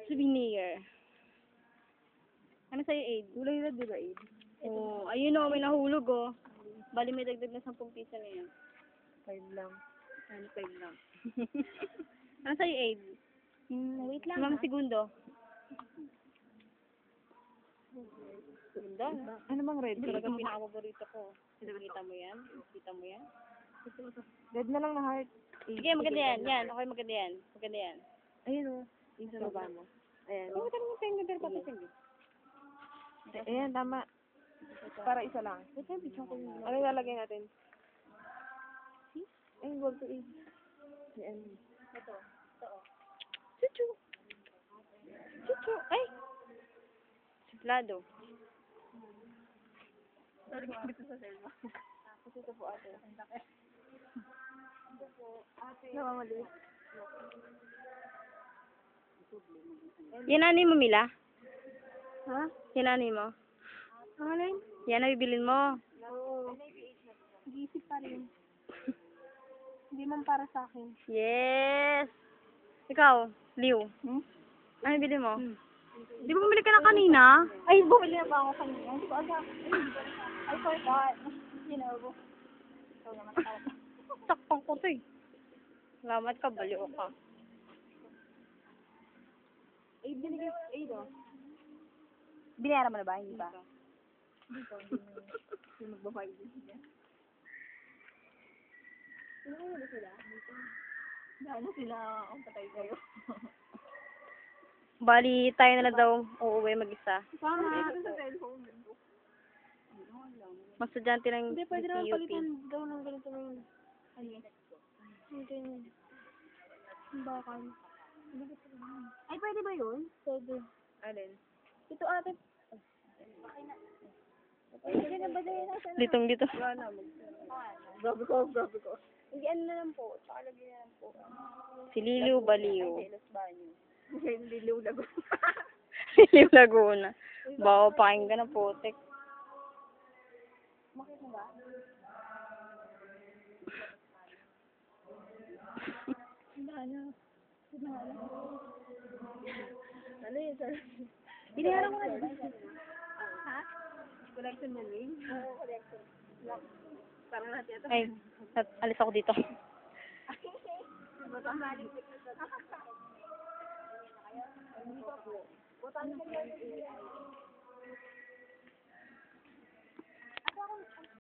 Souvenir. Ano sa'yo, Aid? Kulay na, di ba, Aid? Oh, ayun o, may nahulog o. Bali may dagdag na 10 piso na yan. 5 lang. Ano, 5 lang. Ano sa'yo, Aid? Wait lang, Limang segundo. Ganda, no? Ano bang red? Talagang pinaka-paborito ko. Kita mo yan? Kita mo yan? Red na lang na heart. Sige, maganda yan. Yan, okay, maganda yan. Maganda yan. Ayun o. Yung sa baba mo. Ayan. Hindi mo talagang pengen pero papasing. Ayan, tama. Para isa lang. Ano ilalagay natin? Ayun, wag to eat. Ayan. Ito. Chuchu. Chuchu. Ay! Suplado. Dito sa selva. Kasi ito po ate. Ito po ate. Namamali. Yan ani mo, Mila? Ha? Yan ani mo? Alin? Yan ang bibilin mo. Oo. Nag-iisip pa rin. Hindi man para sa akin. Yes! Ikaw, Liu. Ano bili mo? Di ba bumili ka na kanina? Ay, bumili na ba ako kanina? Hindi ko alam. I forgot. You know. Ikaw naman nakakita. Sakpang ko to eh. Salamat ka, baliw ka. Eh, binigay, oh. Binayaran mo na ba? Hindi pa? Hindi magbabayad din siya. Sino na sila? Dahil na sila ang patay kayo. Bali, tayo na lang daw uuwi mag-isa. Tama. Sa cellphone. Mas estudyante ng Hindi, pwede naman PUP. palitan daw ng ganito na yun. Ano? Hindi yun. Ang bakal. Ay, pwede ba yun? Pwede. Alin? Ito ate. Pwede na ba dahil nasa Litong dito. Grabe ko. Hindi, ano na lang po. Tsaka lagyan na lang po. Si Liliw Baliw. Los Baños. Hindi liw-lago. Liliw Laguna. Bawa pakinggan ng putik. Makit na ba? Ano? Ano yun, sir? Binayaran ko na dito. Ha? Collection na rin? Oo, collection. Parang natin ito. Ay, alis ako dito. Botanical.